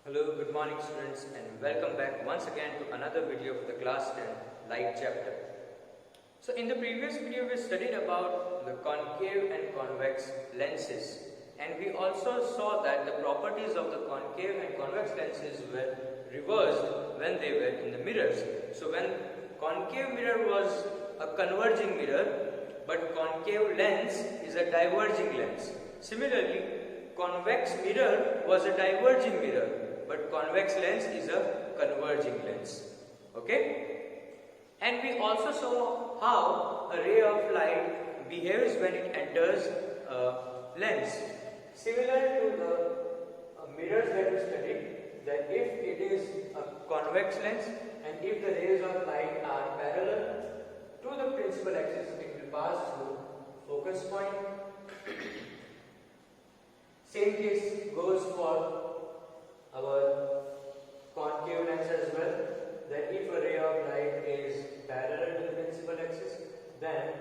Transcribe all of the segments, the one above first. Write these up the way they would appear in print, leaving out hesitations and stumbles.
Hello, good morning students, and welcome back once again to another video of the class 10 light chapter. So in the previous video we studied about the concave and convex lenses, and we also saw that the properties of the concave and convex lenses were reversed when they were in the mirrors. So when concave mirror was a converging mirror, but concave lens is a diverging lens. Similarly, convex mirror was a diverging mirror, but convex lens is a converging lens. Okay? And we also saw how a ray of light behaves when it enters a lens. Similar to the mirrors that we studied, that if it is a convex lens and if the rays of light are parallel to the principal axis, it will pass through focus point. Same case goes for our concave lens as well, that if a ray of light is parallel to the principal axis, then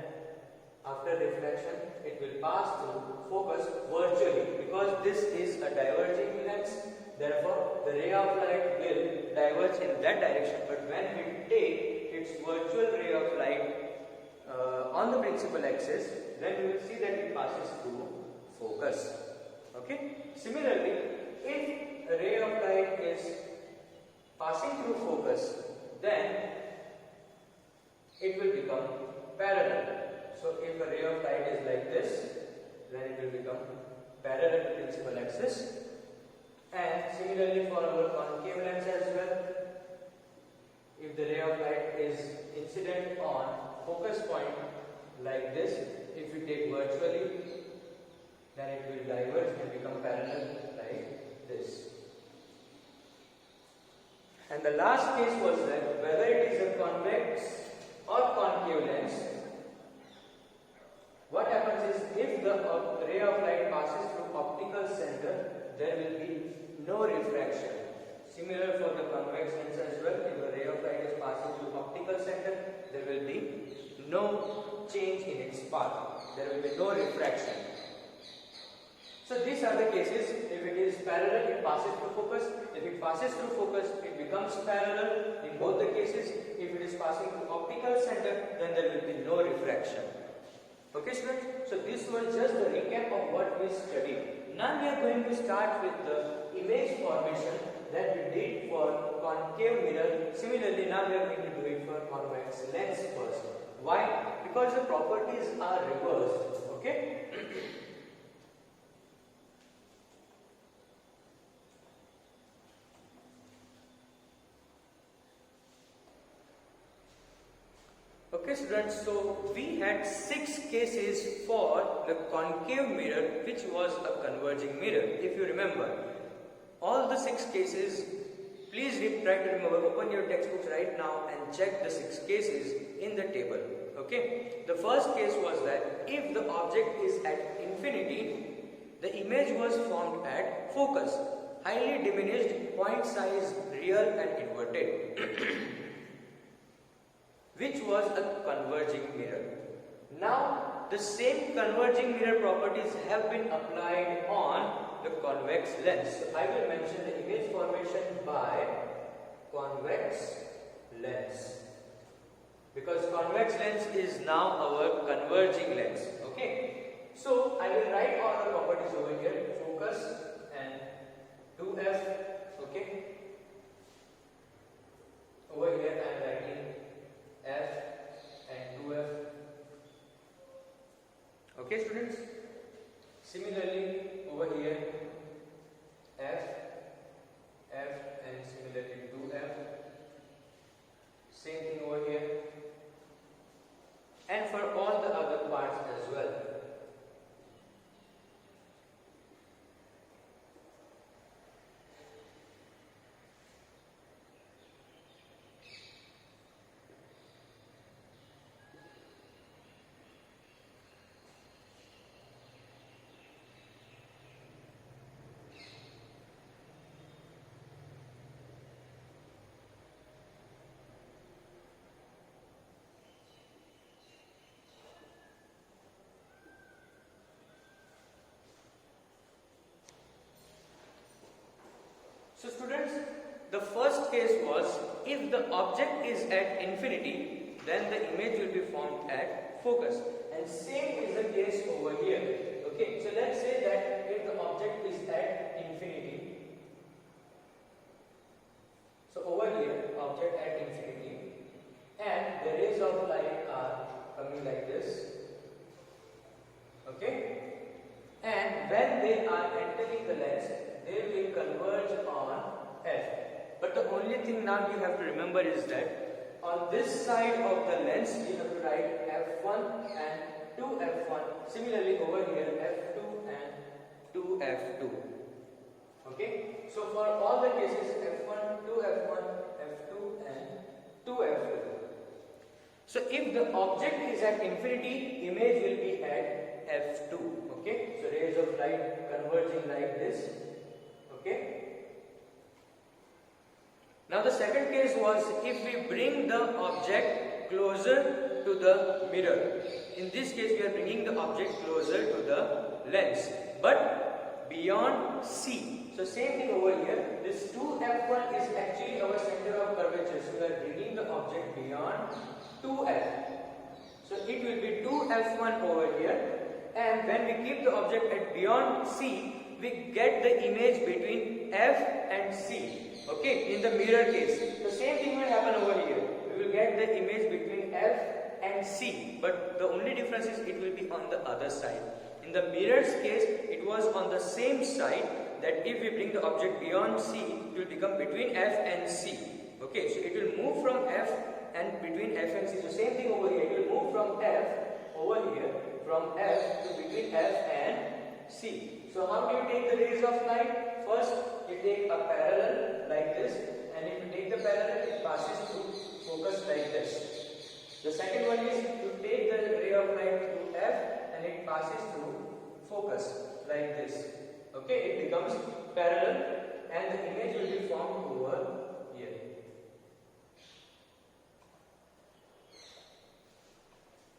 after reflection it will pass through focus virtually, because this is a diverging lens. Therefore the ray of light will diverge in that direction, but when we take its virtual ray of light on the principal axis, then we will see that it passes through focus. Okay? Similarly, if a ray of light is passing through focus, then it will become parallel. So if a ray of light is like this, then it will become parallel to principal axis. And similarly for our concave lens as well, if the ray of light is incident on focus point like this, if we take virtually, then it will diverge and become parallel like this. And the last case was that whether it is a convex or concave lens, what happens is if the ray of light passes through optical center, there will be no refraction. Similar for the convex lens as well, if the ray of light is passing through optical center, there will be no change in its path. There will be no refraction. So these are the cases. If it is parallel, it passes through focus. If it passes through focus, it becomes parallel in both the cases. If it is passing through optical center, then there will be no refraction. Okay students, so this was just the recap of what we studied. Now we are going to start with the image formation that we did for concave mirror. Similarly, now we are going to do it for convex lens first. Why? Because the properties are reversed. Okay? Okay students, so we had 6 cases for the concave mirror, which was a converging mirror. If you remember, all the 6 cases, please try to remember, open your textbooks right now and check the 6 cases in the table. Okay, the first case was that if the object is at infinity, the image was formed at focus, highly diminished, point size, real and inverted. Which was a converging mirror. Now, the same converging mirror properties have been applied on the convex lens. So, I will mention the image formation by convex lens, because convex lens is now our converging lens. Okay. So, I will write all the properties over here, focus and 2f. Okay. Over here I am writing f and 2f. Okay students, similarly over here f and similarly 2f, same thing over here, and for all the other parts as well. The first case was if the object is at infinity, then the image will be formed at focus. And same is the case over here. Okay, so let's say that if the object is at infinity, so over here, object at infinity, and the rays of light are coming like this. Okay, and when they are entering the lens, they will converge on F. But the only thing now you have to remember is that on this side of the lens, you have to write F1 and 2F1. Similarly, over here, F2 and 2F2. Okay, so for all the cases, F1, 2F1, F2 and 2F2. So if the object is at infinity, image will be at F2. Okay, so rays of light converging like this. Okay. Now the second case was if we bring the object closer to the mirror. In this case, we are bringing the object closer to the lens, but beyond C. So same thing over here. This 2F1 is actually our center of curvature. So we are bringing the object beyond 2F. So it will be 2F1 over here. And when we keep the object at beyond C, we get the image between F and C. Okay, in the mirror case. The same thing will happen over here. We will get the image between F and C. But the only difference is it will be on the other side. In the mirror's case, it was on the same side, that if we bring the object beyond C, it will become between F and C. Okay, so it will move from F and between F and C. So same thing over here. It will move from F over here, from F to between F and C. So how do you take the rays of light? First, you take a parallel like this, and if you take the parallel, it passes through focus like this. The second one is you take the ray of light through F, and it passes through focus like this. Okay, it becomes parallel, and the image will be formed over here.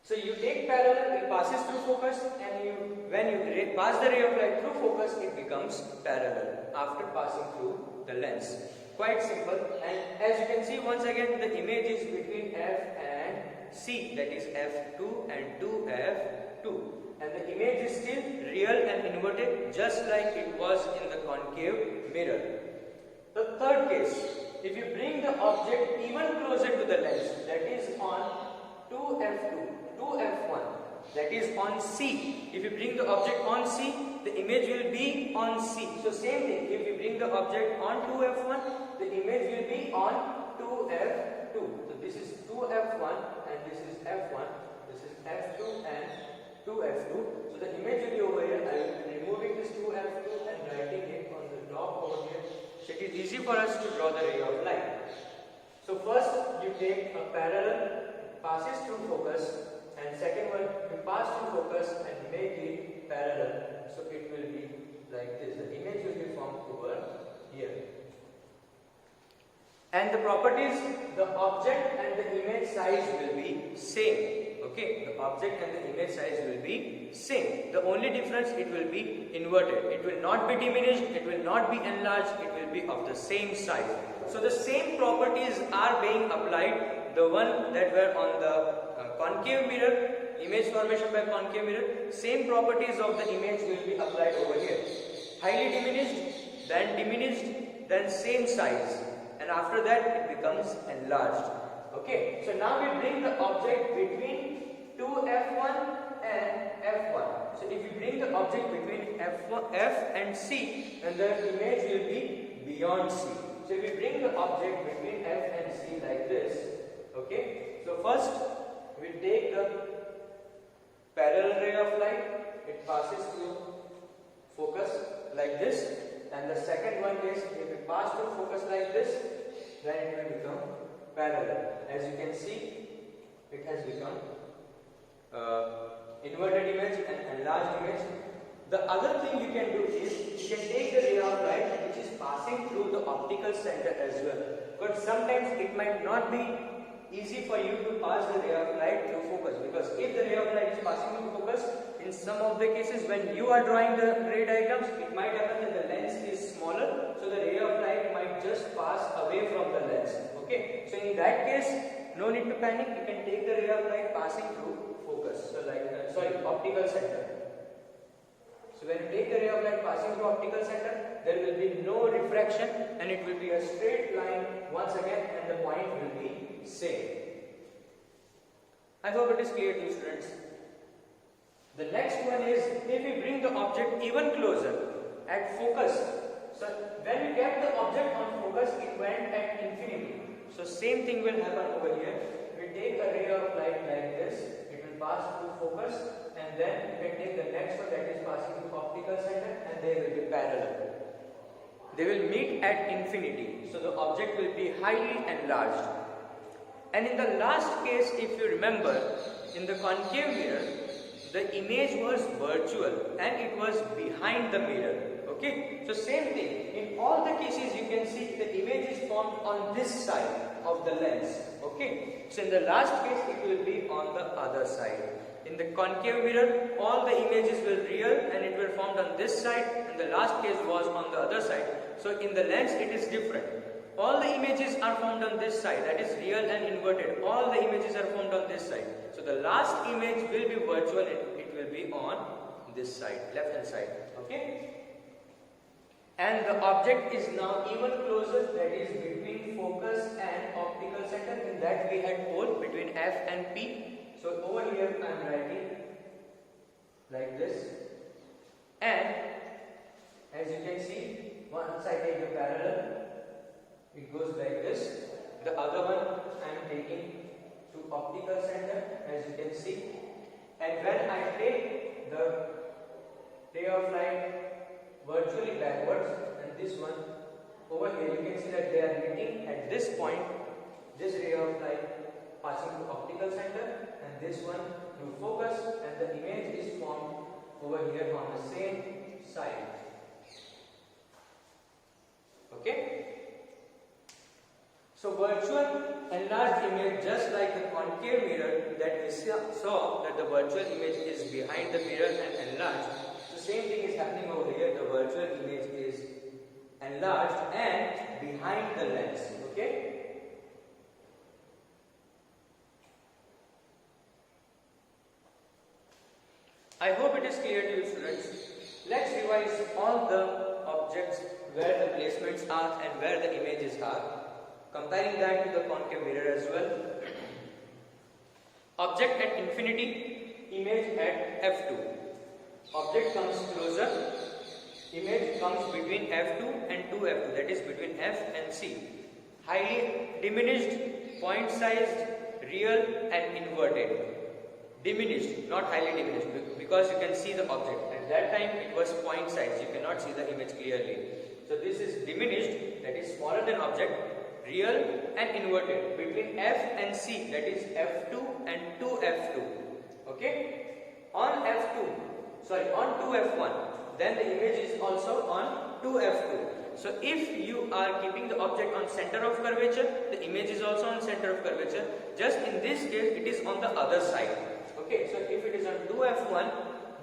So you take parallel, it passes through focus, and when you pass the ray of light through focus, it becomes parallel after passing through the lens. Quite simple. And as you can see, once again, the image is between F and C, that is F2 and 2F2. And the image is still real and inverted, just like it was in the concave mirror. The third case, if you bring the object even closer to the lens, that is on 2F2, 2F1, that is on C. If you bring the object on C, the image will be on C. So same thing, if you bring the object on 2F1, the image will be on 2F2. So this is 2F1 and this is F1, this is F2 and 2F2. So the image will be over here. I will be removing this 2F2 and writing it on the top over here. So it is easy for us to draw the ray of light. So first you take a parallel, passes through focus, and second one you pass through focus and make it parallel. So it will be like this. The image will be formed over here. And the properties, the object and the image size will be same. Okay, the object and the image size will be same. The only difference, it will be inverted. It will not be diminished, it will not be enlarged, it will be of the same size. So the same properties are being applied, the one that were on the concave mirror, image formation by concave mirror, same properties of the image will be applied over here. Highly diminished, then same size, and after that it becomes enlarged. Okay, so now we bring the object between 2F1 and F1. So if you bring the object between F and C, then the image will be beyond C. So if we bring the object between F and C like this, okay, so first we take the parallel ray of light, it passes through focus like this, and the second one is if we pass through focus like this, then it will become parallel. As you can see, it has become inverted image and enlarged image. The other thing you can do is you can take the ray of light which is passing through the optical center as well. But sometimes it might not be easy for you to pass the ray of light through focus, because if the ray of light is passing through focus, in some of the cases when you are drawing the ray diagrams, it might happen that the lens is smaller, so the ray of light might just pass away that case, no need to panic. You can take the ray of light passing through focus. So optical center. So when you take the ray of light passing through optical center, there will be no refraction and it will be a straight line once again and the point will be same. I hope it is clear to you, students. The next one is if we bring the object even closer at focus. So when we kept the object on focus, it went at infinity. So same thing will happen over here. We take a ray of light like this, it will pass through focus, and then you can take the next one that is passing through optical center, and they will be parallel. They will meet at infinity. So the object will be highly enlarged. And in the last case, if you remember, in the concave mirror, the image was virtual and it was behind the mirror. Okay, so same thing. In all the cases, you can see the image is formed on this side of the lens. Okay, so in the last case, it will be on the other side. In the concave mirror, all the images will real and it will formed on this side, and the last case was on the other side. So in the lens, it is different. All the images are formed on this side, that is real and inverted. All the images are formed on this side. So the last image will be virtual and it will be on this side, left hand side. Okay? And the object is now even closer, that is between focus and optical center. In that we had pole between F and P. So over here I am writing like this. And as you can see, once I take the parallel, it goes like this. The other one I am taking to optical center, as you can see. And when I take the ray of light virtually backwards, and this one over here, you can see that they are meeting at this point. This ray of light passing to optical center, and this one to focus, and the image is formed over here on the same side. Okay? So virtual enlarged image, just like the concave mirror that we saw that the virtual image is behind the mirror and enlarged. The same thing is happening over here. The virtual image is enlarged and behind the lens. Okay? I hope it is clear to you, students. Let's revise all the objects, where the placements are and where the images are, comparing that to the concave mirror as well. Object at infinity, image at f2. Object comes closer, image comes between f2 and 2f2, that is between f and c. Highly diminished, point sized, real and inverted. Diminished, not highly diminished, because you can see the object. At that time it was point size, you cannot see the image clearly. So this is diminished, that is smaller than object, real and inverted, between f and c, that is f2 and 2f2. Okay? On 2f1, then the image is also on 2f2. So if you are keeping the object on center of curvature, the image is also on center of curvature. Just in this case, it is on the other side. Okay, so if it is on 2f1,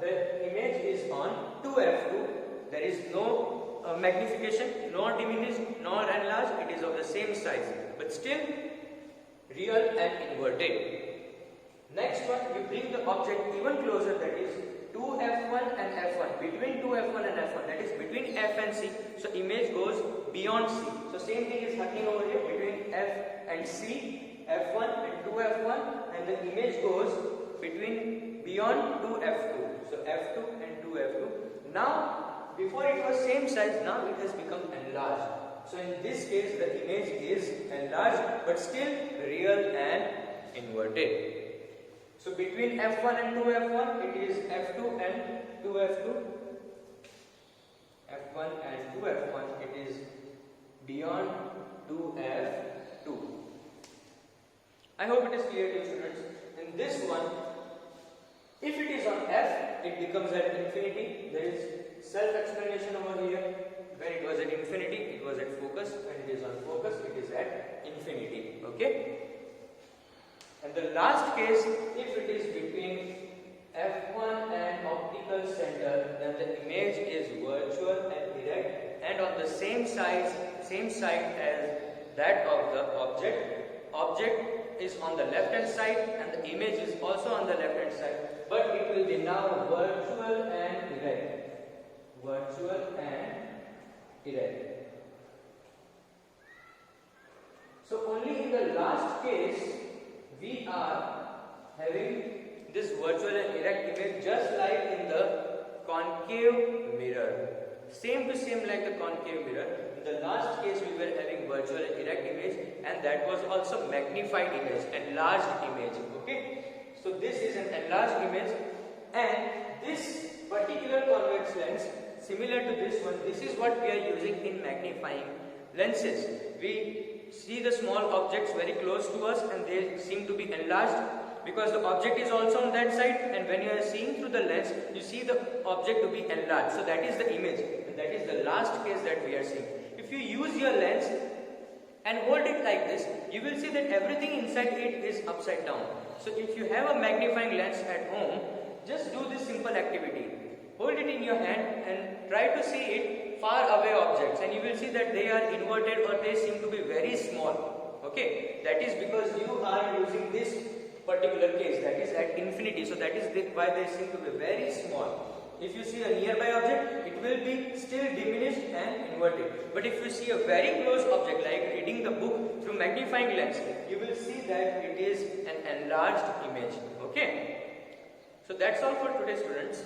the image is on 2f2. There is no magnification, nor diminished, nor enlarged. It is of the same size, but still real and inverted. Next one, you bring the object even closer, that is 2f1 and f1, between 2f1 and f1, that is between f and c. So image goes beyond c. So same thing is happening over here between f and c, f1 and 2f1, and the image goes between beyond 2f2. So f2 and 2f2. Now, before it was same size, now it has become enlarged. So in this case, the image is enlarged, but still real and inverted. So between f1 and 2f1, it is f2 and 2f2. f1 and 2f1, it is beyond 2f2. I hope it is clear to you, students. In this one, if it is on f, it becomes at infinity. There is self-explanation over here. When it was at infinity, it was at focus. When it is on focus, it is at infinity. Okay? And the last case, if it is between f1 and optical center, then the image is virtual and direct and on the same side as that of the object. object is on the left hand side and the image is also on the left hand side, but it will be now virtual and erect. Virtual and erect. So only in the last case we are having this virtual and erect image, just like in the concave mirror. Same to same like the concave mirror. In the last case we were having virtual and erect image, and that was also magnified image, enlarged image. Okay, so this is an enlarged image, and this particular convex lens, similar to this one, this is what we are using in magnifying lenses. We see the small objects very close to us and they seem to be enlarged because the object is also on that side, and when you are seeing through the lens you see the object to be enlarged. So that is the image, and that is the last case that we are seeing. If you use your lens and hold it like this, you will see that everything inside it is upside down. So if you have a magnifying lens at home, just do this simple activity. Hold it in your hand and try to see it far away objects, and you will see that they are inverted or they seem to be very small. Okay, that is because you are using this particular case, that is at infinity. So that is why they seem to be very small. If you see a nearby object, it will be still diminished and inverted. But if you see a very close object like reading the book through magnifying lens, you will see that it is an enlarged image. Okay, so that's all for today, students.